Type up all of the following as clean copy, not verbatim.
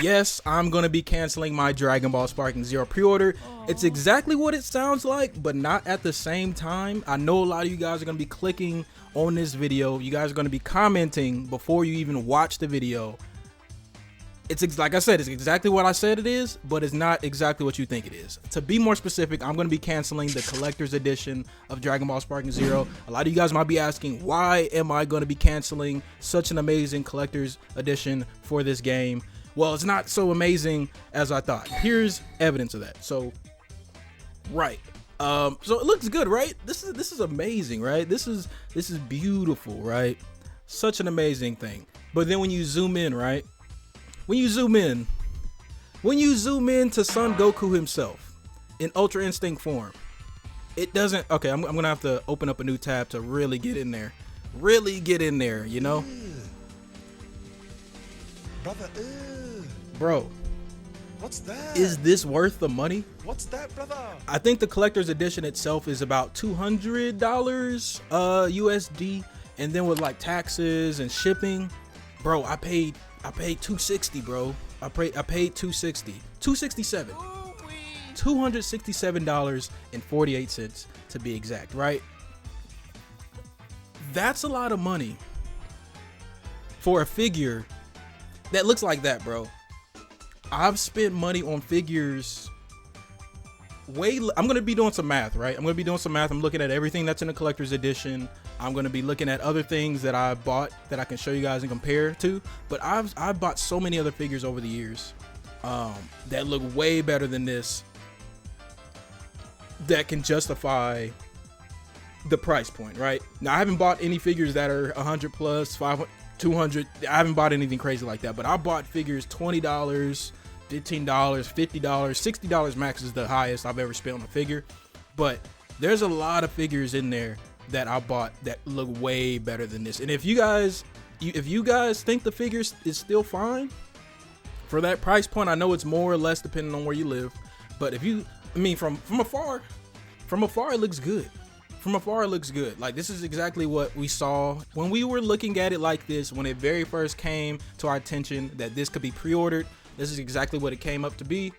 Yes, I'm going to be canceling my Dragon Ball Sparking Zero pre-order. It's exactly what it sounds like, but not at the same time. I know a lot of you guys are going to be clicking on this video. You guys are going to be commenting before you even watch the video. It's like I said, it's exactly what I said it is, but it's not exactly what you think it is. To be more specific, I'm going to be canceling the collector's edition of Dragon Ball Sparking Zero. A lot of you guys might be asking, why am I going to be canceling such an amazing collector's edition for this game? Well, it's not so amazing as I thought. Here's evidence of that. So it looks good, right? This is amazing, right? This is beautiful, right? Such an amazing thing. But then when you zoom in, right? When you zoom in to Son Goku himself in Ultra Instinct form, it doesn't. Okay, I'm gonna have to open up a new tab to really get in there, you know. Brother, bro, what's that? Is this worth the money? What's that, brother? I think the collector's edition itself is about $200 USD, and then with like taxes and shipping, bro, I paid $260, bro. I paid $260, $267, $267.48 to be exact, right? That's a lot of money for a figure that looks like that, bro. I've spent money on figures I'm gonna be doing some math, right? I'm looking at everything that's in the collector's edition. I'm gonna be looking at other things that I bought that I can show you guys and compare to. But I've bought so many other figures over the years that look way better than this, that can justify the price point, right? Now I haven't bought any figures that are 100 plus, 500, 200. I haven't bought anything crazy like that, but I bought figures $20, $15, $50, $60 max is the highest I've ever spent on a figure. But there's a lot of figures in there that I bought that look way better than this. And if you guys think the figures is still fine for that price point, I know it's more or less depending on where you live, but from afar it looks good. From afar it looks good. Like, this is exactly what we saw when we were looking at it like this, when it very first came to our attention that this could be pre-ordered. This is exactly what it came up to be.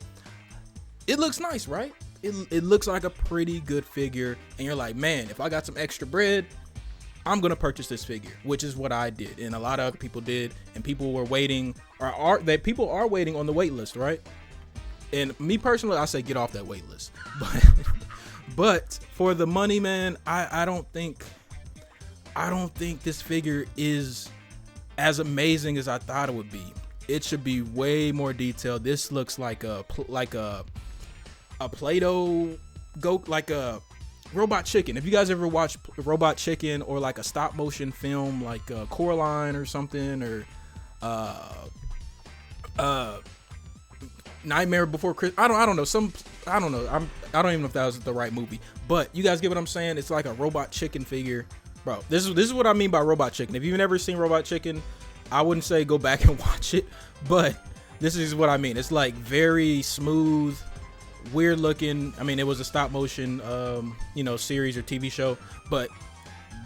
It looks nice, right? It looks like a pretty good figure, and you're like, man, if I got some extra bread, I'm gonna purchase this figure, which is what I did, and a lot of other people did, and people were waiting, people are waiting on the wait list, right? And me personally, I say get off that wait list. But for the money, man, I don't think this figure is as amazing as I thought it would be. It should be way more detailed. This looks like a Play-Doh like a Robot Chicken. If you guys ever watch Robot Chicken, or like a stop motion film like Coraline or something, or Nightmare Before Christmas. I don't know. I don't even know if that was the right movie, but you guys get what I'm saying. It's like a Robot Chicken figure, bro. This is what I mean by Robot Chicken. If you've never seen Robot Chicken, I wouldn't say go back and watch it, but this is what I mean. It's like very smooth, weird looking. I mean, it was a stop motion, series or TV show, but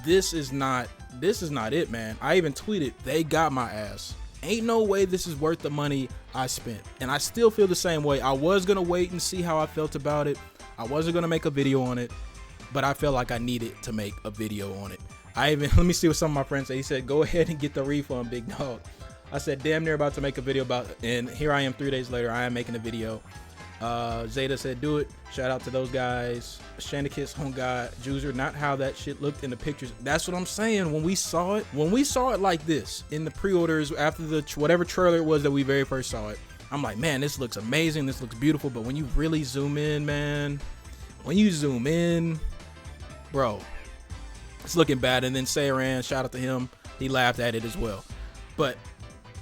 this is not it, man. I even tweeted, they got my ass. Ain't no way this is worth the money I spent. And I still feel the same way. I was gonna wait and see how I felt about it. I wasn't gonna make a video on it, but I felt like I needed to make a video on it. Let me see what some of my friends say. He said, go ahead and get the refund, big dog. I said, damn near about to make a video about it, and here I am 3 days later. I am making a video. Zeta said, do it. Shout out to those guys. Shandakis, Home God, Juicer. Not how that shit looked in the pictures. That's what I'm saying. When we saw it like this in the pre-orders after the whatever trailer it was that we very first saw it, I'm like, man, this looks amazing. This looks beautiful. But when you really zoom in, man, bro, it's looking bad. And then Saran, shout out to him, he laughed at it as well. But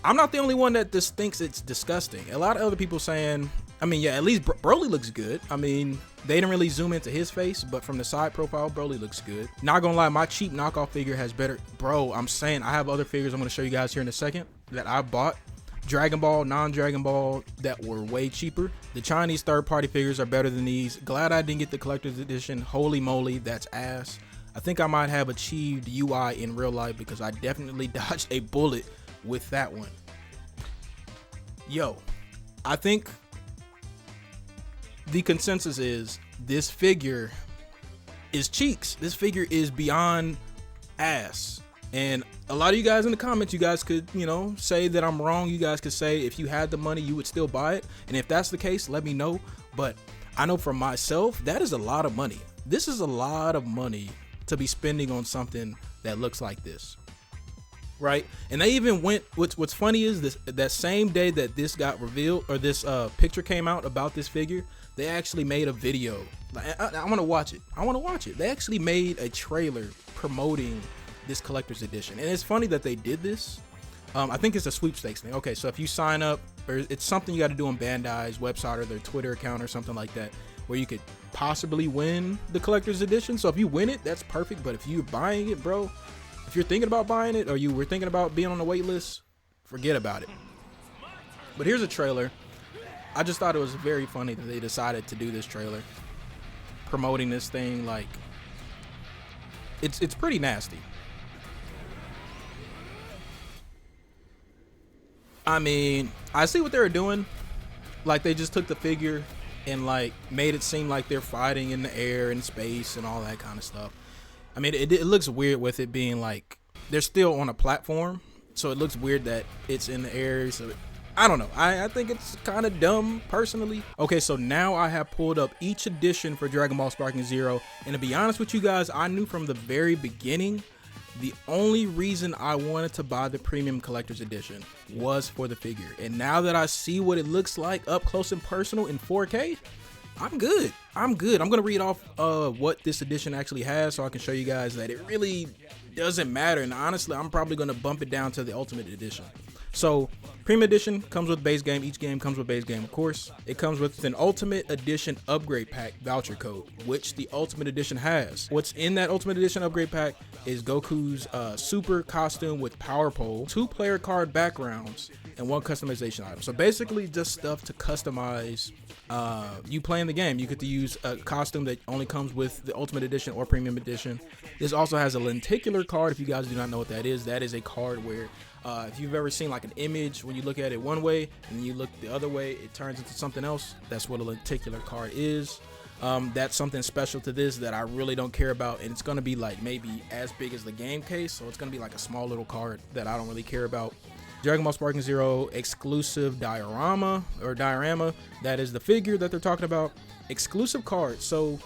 I'm not the only one that just thinks it's disgusting. A lot of other people saying, I mean, yeah, at least Broly looks good. I mean, they didn't really zoom into his face, but from the side profile, Broly looks good. Not gonna lie, my cheap knockoff figure has better. Bro, I'm saying, I have other figures I'm gonna show you guys here in a second that I bought. Dragon Ball, non-Dragon Ball, that were way cheaper. The Chinese third-party figures are better than these. Glad I didn't get the collector's edition. Holy moly, that's ass. I think I might have achieved UI in real life because I definitely dodged a bullet with that one. Yo, I think the consensus is this figure is cheeks. This figure is beyond ass. And a lot of you guys in the comments, you guys could, say that I'm wrong. You guys could say if you had the money, you would still buy it. And if that's the case, let me know. But I know for myself, that is a lot of money. This is a lot of money to be spending on something that looks like this. Right? And they even went, what's funny is this, that same day that this got revealed, or this picture came out about this figure, they actually made a video. I want to watch it. They actually made a trailer promoting this collector's edition. And it's funny that they did this. I think it's a sweepstakes thing. Okay, so if you sign up, or it's something you got to do on Bandai's website or their Twitter account or something like that, where you could possibly win the collector's edition. So if you win it, that's perfect. But if you're buying it, bro, if you're thinking about buying it, or you were thinking about being on the wait list, forget about it. But here's a trailer. I just thought it was very funny that they decided to do this trailer promoting this thing. Like, it's pretty nasty. I mean, I see what they were doing. Like, they just took the figure and like made it seem like they're fighting in the air and space and all that kind of stuff. I mean, it looks weird with it being like they're still on a platform, so it looks weird that it's in the air. So I don't know. I think it's kind of dumb personally. Okay, so now I have pulled up each edition for Dragon Ball Sparking Zero, and to be honest with you guys, I knew from the very beginning the only reason I wanted to buy the premium collector's edition was for the figure. And now that I see what it looks like up close and personal in 4K, I'm good. I'm gonna read off what this edition actually has so I can show you guys that it really doesn't matter. And honestly, I'm probably gonna bump it down to the Ultimate Edition. So Premium Edition comes with base game. Each game comes with base game, of course. It comes with an Ultimate Edition upgrade pack voucher code, which the Ultimate Edition has. What's in that Ultimate Edition upgrade pack is Goku's super costume with power pole, 2-player card backgrounds, and 1 customization item. So basically just stuff to customize you playing the game. You get to use a costume that only comes with the Ultimate Edition or Premium Edition. This also has a lenticular card. If you guys do not know what that is a card where if you've ever seen like an image, when you look at it one way and you look the other way, it turns into something else. That's what a lenticular card is. That's something special to this that I really don't care about, and it's going to be like maybe as big as the game case, so it's going to be like a small little card that I don't really care about. Dragon Ball Sparking Zero exclusive diorama, that is the figure that they're talking about. Exclusive cards. So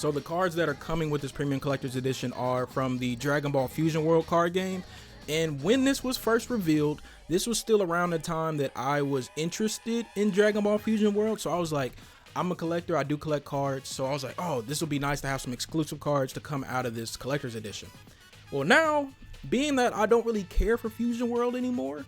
the cards that are coming with this premium collector's edition are from the Dragon Ball Fusion World card game. And when this was first revealed, this was still around the time that I was interested in Dragon Ball Fusion World. So I was like, I'm a collector, I do collect cards. So I was like, oh, this will be nice to have some exclusive cards to come out of this collector's edition. Well, now, being that I don't really care for Fusion World anymore,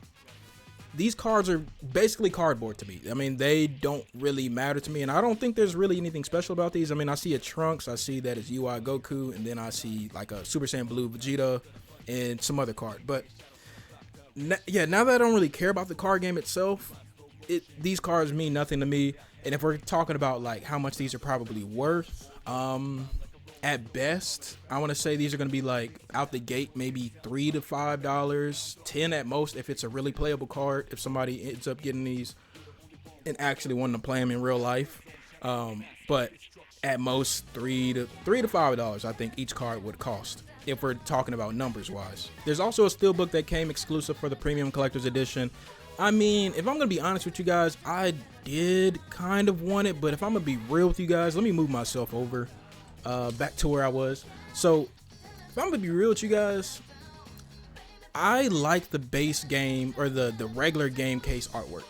these cards are basically cardboard to me. I mean, they don't really matter to me, and I don't think there's really anything special about these. I mean, I see a Trunks, I see that it's UI Goku, and then I see like a Super Saiyan Blue Vegeta and some other card. But yeah, now that I don't really care about the card game itself, these cards mean nothing to me. And if we're talking about like how much these are probably worth, at best, I want to say these are going to be like out the gate, maybe $3 to $5, $10 at most if it's a really playable card. If somebody ends up getting these and actually wanting to play them in real life, but at most $3 to $5, I think each card would cost, if we're talking about numbers wise. There's also a steelbook that came exclusive for the premium collector's edition. I mean, if I'm gonna be honest with you guys, I did kind of want it, but if I'm gonna be real with you guys, let me move myself over back to where I was. So if I'm gonna be real with you guys, I like the base game or the regular game case artwork.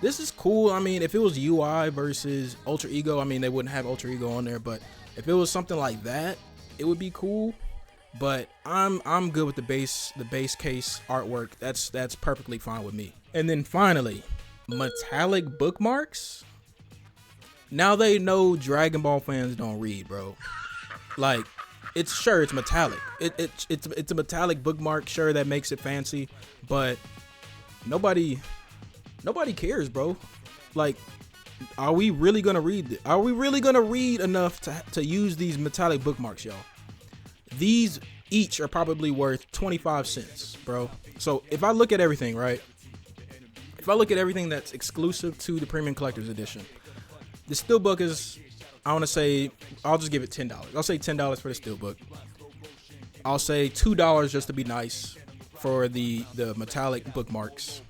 This is cool. I mean, if it was UI versus Ultra Ego, I mean, they wouldn't have Ultra Ego on there, but if it was something like that, it would be cool. But I'm good with the base case artwork. That's perfectly fine with me. And then finally, metallic bookmarks. Now they know Dragon Ball fans don't read, bro. Like, it's metallic. It's a metallic bookmark. Sure, that makes it fancy, but nobody cares, bro. Like, are we really gonna read? Are we really gonna read enough to use these metallic bookmarks, y'all? These each are probably worth 25 cents, bro. So if I look at everything, right? if I look at everything that's exclusive to the Premium Collector's Edition, the Steelbook is, I want to say, I'll just give it $10. I'll say $10 for the Steelbook. I'll say $2 just to be nice for the metallic bookmarks.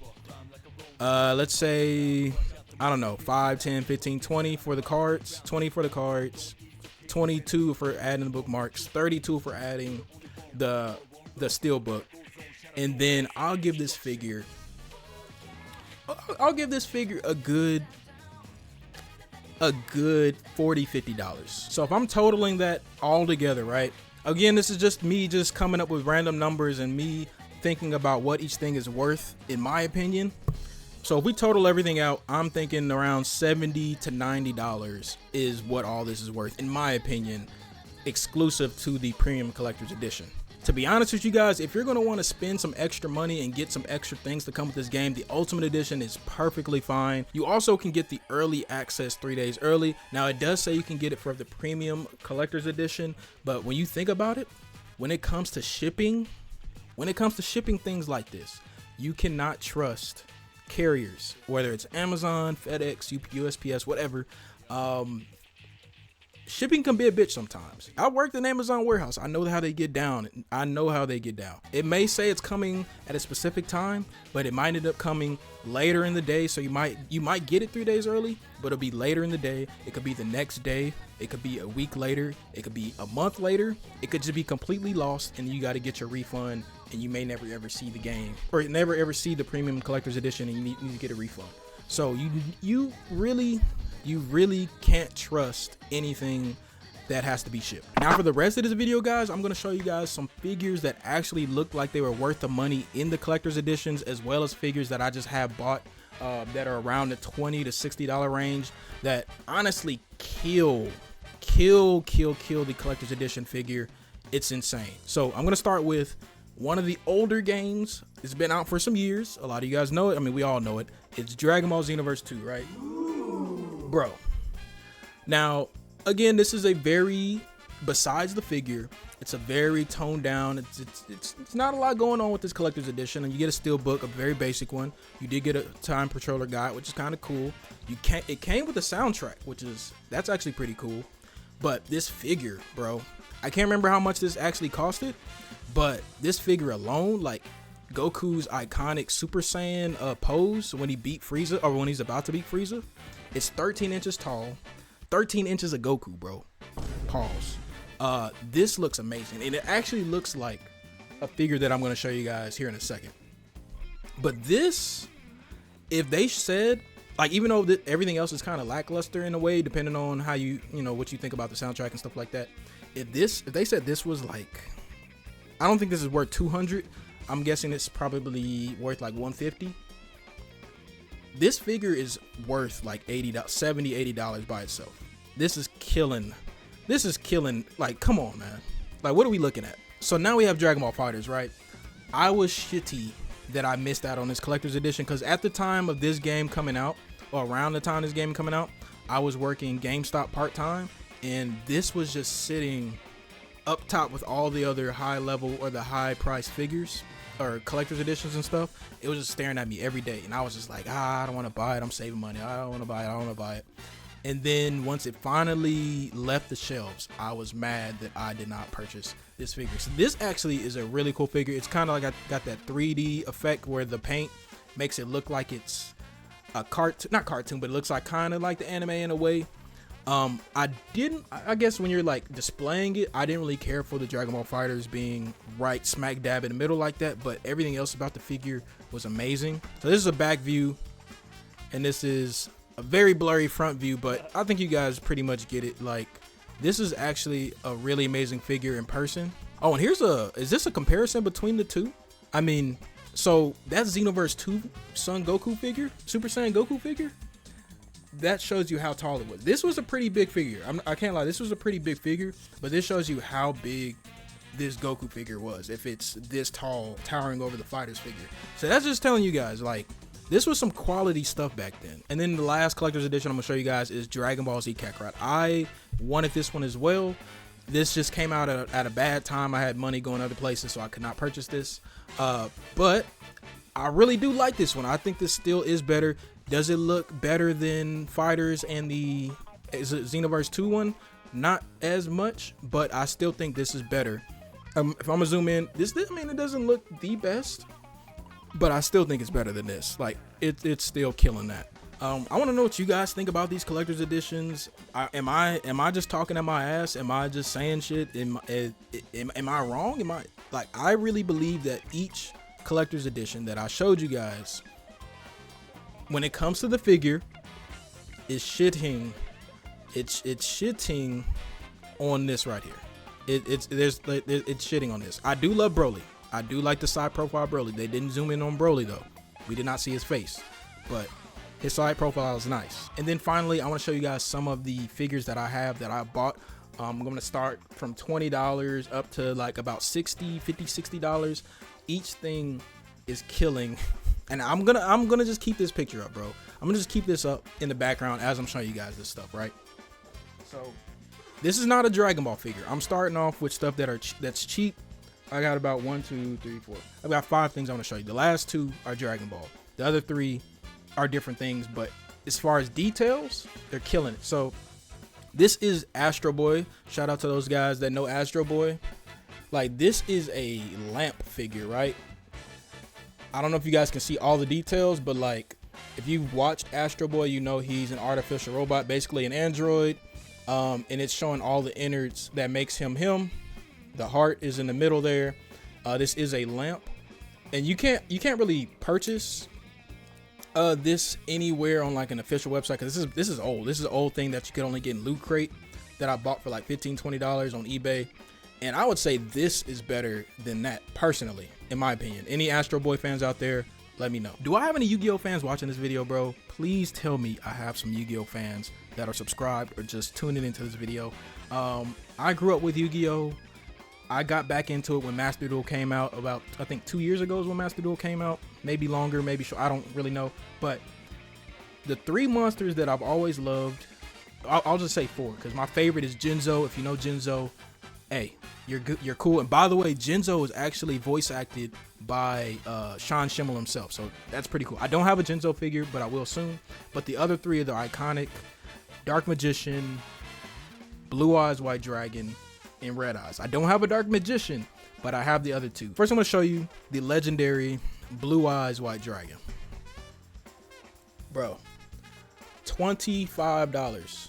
Let's say, I don't know, 5, 10, 15, 20 for the cards, 20 for the cards, 22 for adding the bookmarks, 32 for adding the Steelbook. And then I'll give this figure a good $40, $50. So if I'm totaling that all together, right? Again, this is just me just coming up with random numbers and me thinking about what each thing is worth, in my opinion. So if we total everything out, I'm thinking around $70 to $90 is what all this is worth, in my opinion, exclusive to the Premium Collector's Edition. To be honest with you guys, if you're going to want to spend some extra money and get some extra things to come with this game, the Ultimate Edition is perfectly fine. You also can get the early access 3 days early. Now, it does say you can get it for the Premium Collector's Edition, but when you think about it, when it comes to shipping things like this, you cannot trust carriers, whether it's Amazon, FedEx, USPS, whatever. Shipping can be a bitch sometimes. I worked in Amazon warehouse. I know how they get down. It may say it's coming at a specific time, but it might end up coming later in the day. So you might get it 3 days early, but it'll be later in the day. It could be the next day. It could be a week later. It could be a month later. It could just be completely lost, and you got to get your refund, and you may never ever see the game, or never ever see the Premium Collector's Edition, and you need to get a refund. So you really can't trust anything that has to be shipped. Now for the rest of this video, guys, I'm going to show you guys some figures that actually look like they were worth the money in the collector's editions, as well as figures that I just have bought that are around the $20 to $60 range that honestly kill the collector's edition figure. It's insane. So I'm going to start with one of the older games. It's been out for some years. A lot of you guys know it. I mean, we all know it. It's Dragon Ball Xenoverse 2, right? Bro. Now, again, this is a very, besides the figure, it's a very toned down. It's not a lot going on with this collector's edition. And you get a Steelbook, a very basic one. You did get a Time Patroller guide, which is kind of cool. It came with a soundtrack, that's actually pretty cool. But this figure, bro, I can't remember how much this actually costed, but this figure alone, like Goku's iconic Super Saiyan pose when he beat Frieza, or when he's about to beat Frieza, it's 13 inches tall, 13 inches of Goku, bro. Pause. This looks amazing, and it actually looks like a figure that I'm going to show you guys here in a second. But this, if they said, like, even though everything else is kind of lackluster in a way, depending on how you know what you think about the soundtrack and stuff like that, if they said this was like, I don't think this is worth 200. I'm guessing it's probably worth like 150. This figure is worth like $70, $80 by itself. This is killing. Like, come on, man. Like, what are we looking at? So now we have Dragon Ball FighterZ, right? I was shitty that I missed out on this collector's edition, because at the time of this game coming out, or around the time this game coming out, I was working GameStop part-time, and this was just sitting up top with all the other high level or the high price figures or collector's editions and stuff. It was just staring at me every day, and I was just like, I don't want to buy it. I'm saving money. I don't want to buy it. And then once it finally left the shelves, I was mad that I did not purchase this figure. So this actually is a really cool figure. It's kind of like got that 3D effect where the paint makes it look like it's a not cartoon, but it looks like kind of like the anime in a way. I guess when you're like displaying it, I didn't really care for the Dragon Ball FighterZ being right smack dab in the middle like that, but everything else about the figure was amazing. So this is a back view, and this is a very blurry front view, but I think you guys pretty much get it. Like, this is actually a really amazing figure in person. Oh, and is this a comparison between the two? I mean, so that Xenoverse 2 Son Goku figure, Super Saiyan Goku figure, that shows you how tall it was. This was a pretty big figure. I can't lie, this was a pretty big figure, but this shows you how big this Goku figure was, if it's this tall, towering over the fighter's figure. So that's just telling you guys, like, this was some quality stuff back then. And then the last collector's edition I'm gonna show you guys is Dragon Ball Z Kakarot. I wanted this one as well. This just came out at a bad time. I had money going other places, so I could not purchase this. But I really do like this one. I think this still is better. Does it look better than Fighters and the Xenoverse 2 one? Not as much, but I still think this is better. If I'm gonna zoom in, I mean, it doesn't look the best, but I still think it's better than this. Like, it's still killing that. I want to know what you guys think about these collector's editions. Am I just talking at my ass? Am I just saying shit? Am I wrong? I really believe that each collector's edition that I showed you guys, when it comes to the figure, is shitting. It's shitting on this right here. It's shitting on this. I do love Broly. I do like the side profile Broly. They didn't zoom in on Broly though. We did not see his face, but his side profile is nice. And then finally, I want to show you guys some of the figures that I have that I bought. I'm going to start from $20 up to like about $60 each thing is killing. And I'm gonna just keep this picture up, bro. I'm gonna just keep this up in the background as I'm showing you guys this stuff, right? So this is not a Dragon Ball figure. I'm starting off with stuff that's cheap. I got about 1, 2, 3, 4. I've got 5 things I want to show you. The last 2 are Dragon Ball. The other 3 are different things, but as far as details, they're killing it. So this is Astro Boy. Shout out to those guys that know Astro Boy. Like, this is a lamp figure, right? I don't know if you guys can see all the details, but like, if you've watched Astro Boy, you know he's an artificial robot, basically an android, and it's showing all the innards that makes him him. The heart is in the middle there. This is a lamp, and you can't really purchase this anywhere on like an official website, because this is old. This is an old thing that you could only get in Loot Crate that I bought for like $15-20 on eBay. And I would say this is better than that, personally, in my opinion. Any Astro Boy fans out there, let me know. Do I have any Yu-Gi-Oh fans watching this video, bro? Please tell me I have some Yu-Gi-Oh fans that are subscribed or just tuning into this video. I grew up with Yu-Gi-Oh. I got back into it when Master Duel came out about, I think 2 years ago is when Master Duel came out. Maybe longer, maybe short, I don't really know. But the 3 monsters that I've always loved, I'll just say 4, because my favorite is Jinzo. If you know Jinzo, hey, you're good, you're cool. And by the way, Jinzo is actually voice acted by Sean Schemmel himself, so that's pretty cool. I don't have a Jinzo figure, but I will soon. But the other 3 are the iconic Dark Magician, Blue Eyes White Dragon, and Red Eyes. I don't have a Dark Magician, but I have the other 2. First, I'm going to show you the legendary Blue Eyes White Dragon. Bro, $25.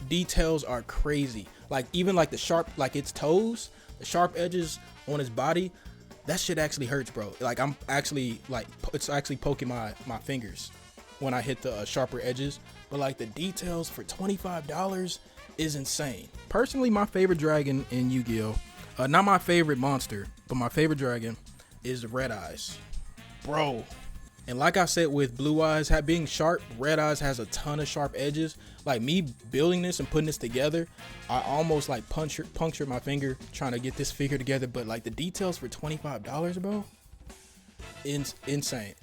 Details are crazy. Like, even like the sharp, like its toes, the sharp edges on his body, that shit actually hurts, bro. Like, I'm actually like, it's actually poking my fingers when I hit the sharper edges. But like, the details for $25 is insane. Personally, my favorite dragon in Yu-Gi-Oh, not my favorite monster, but my favorite dragon is Red Eyes, bro. And like I said, with Blue Eyes being sharp, Red Eyes has a ton of sharp edges. Like, me building this and putting this together, I almost like punctured my finger trying to get this figure together. But like, the details for $25, bro, insane.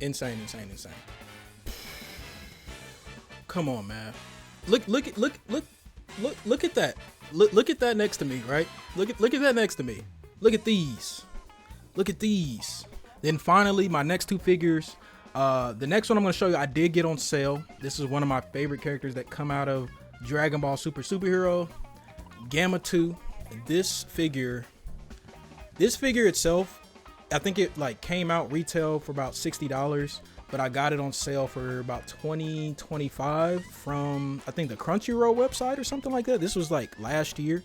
Come on, man. Look at that. Look at that next to me, right? Look at that next to me. Look at these. Then finally, my next 2 figures. The next one I'm going to show you, I did get on sale. This is one of my favorite characters that come out of Dragon Ball Super Superhero, Gamma 2. This figure itself, I think it like came out retail for about $60, but I got it on sale for about $20-25 from, I think, the Crunchyroll website or something like that. This was like last year,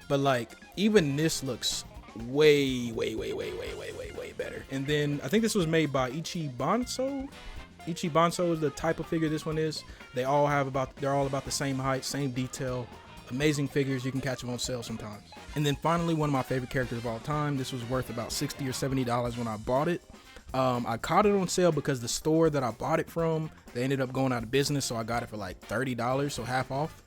but like, even this looks way better. And then I think this was made by Ichibanso. Ichibanso is the type of figure this one is. They're all about the same height, same detail. Amazing figures. You can catch them on sale sometimes. And then finally, one of my favorite characters of all time. This was worth about $60 or $70 when I bought it. I caught it on sale because the store that I bought it from, they ended up going out of business, so I got it for like $30, so half off.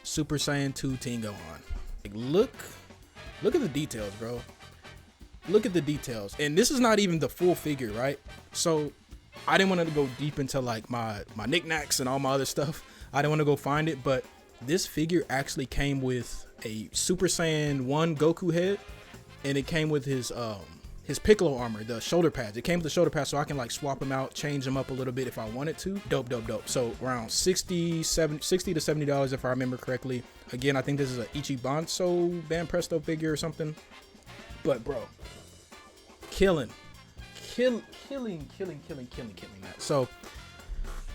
Super Saiyan 2 Tingo on. Like, look at the details, bro. Look at the details. And this is not even the full figure, right? So I didn't want to go deep into like my knickknacks and all my other stuff. I didn't want to go find it, but this figure actually came with a Super Saiyan 1 Goku head, and it came with his his Piccolo armor, the shoulder pads. It came with the shoulder pads, so I can like swap them out, change them up a little bit if I wanted to. Dope, dope, dope. So around $60 to $70 if I remember correctly. Again, I think this is a Ichibanso Band Presto figure or something. But bro, killing that. So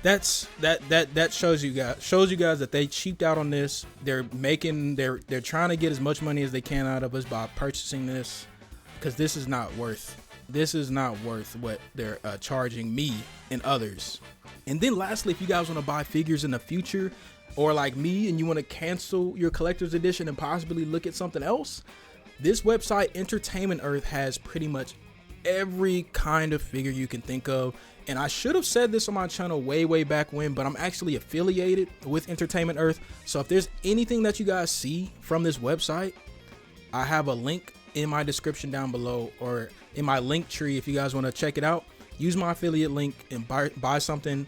that shows you guys that they cheaped out on this. They're trying to get as much money as they can out of us by purchasing this, because this is not worth what they're charging me and others. And then lastly, if you guys want to buy figures in the future, or like me, and you want to cancel your collector's edition and possibly look at something else, this website Entertainment Earth has pretty much every kind of figure you can think of. And I should have said this on my channel way back when, but I'm actually affiliated with Entertainment Earth. So if there's anything that you guys see from this website, I have a link in my description down below, or in my link tree. If you guys want to check it out, use my affiliate link and buy something,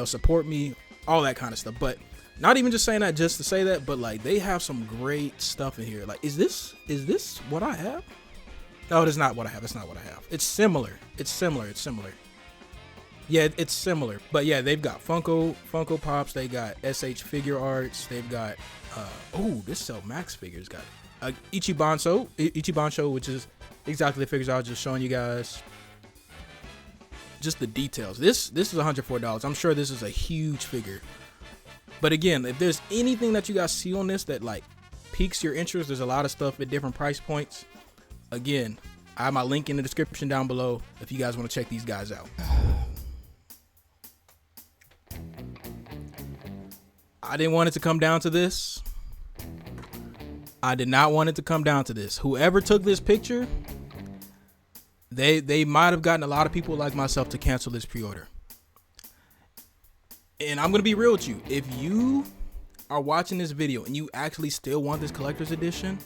support me, all that kind of stuff. But not even just saying that just to say that, but like they have some great stuff in here. Like, is this what I have? No, it is not what I have. It's not what I have. It's similar. Yeah, it's similar. But yeah, they've got Funko Pops. They got SH Figure Arts. They've got this Cell Max figures got Ichibanso, which is exactly the figures I was just showing you guys. Just the details. This is $104. I'm sure this is a huge figure. But again, if there's anything that you guys see on this that like piques your interest, there's a lot of stuff at different price points. Again, I have my link in the description down below if you guys want to check these guys out. I didn't want it to come down to this. I did not want it to come down to this. Whoever took this picture, they might have gotten a lot of people like myself to cancel this pre-order. And I'm going to be real with you. If you are watching this video and you actually still want this collector's edition,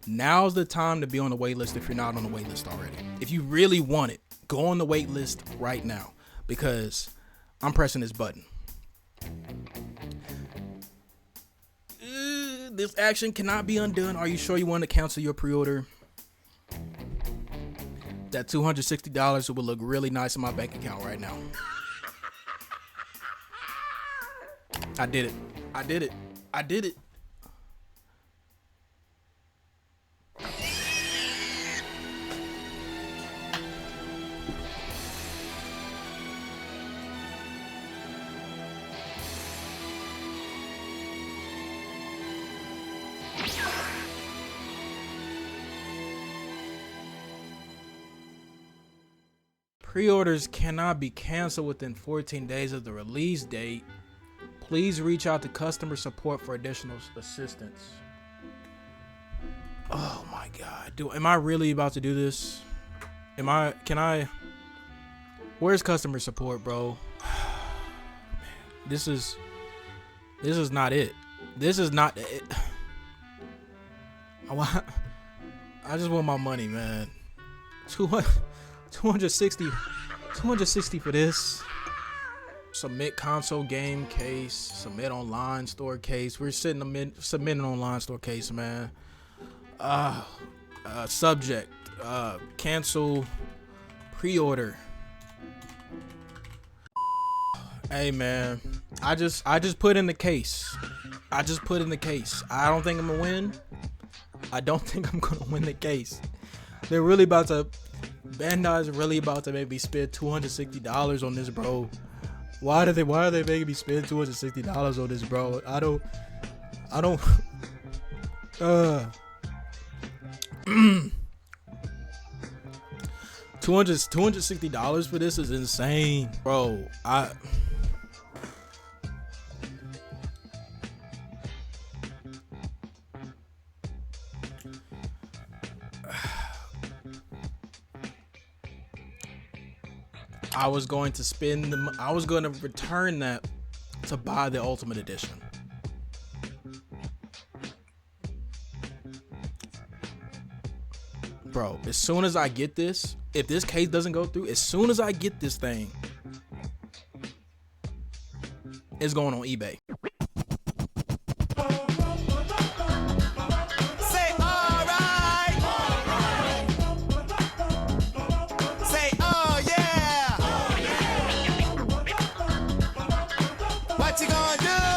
now's the time to be on the wait list if you're not on the wait list already. If you really want it, go on the wait list right now, because I'm pressing this button. This action cannot be undone. Are you sure you want to cancel your pre-order? That $260 will look really nice in my bank account right now. I did it. Pre-orders cannot be canceled within 14 days of the release date. Please reach out to customer support for additional assistance. Oh my God, am I really about to do this? Where's customer support, bro? This is not it. This is not it. I just want my money, man. 260 for this. Submit console game case, submit online store case. We're submitting online store case, man. Subject, cancel pre-order. Hey man, I just put in the case. I don't think I'm gonna win. I don't think I'm gonna win the case. Bandai's really about to make me spend $260 on this, bro. Why are they making me spend $260 on this, bro? I don't $260 for this is insane, bro. I was going to return that to buy the Ultimate Edition. Bro, as soon as I get this, if this case doesn't go through, as soon as I get this thing, it's going on eBay. Mexican, yeah.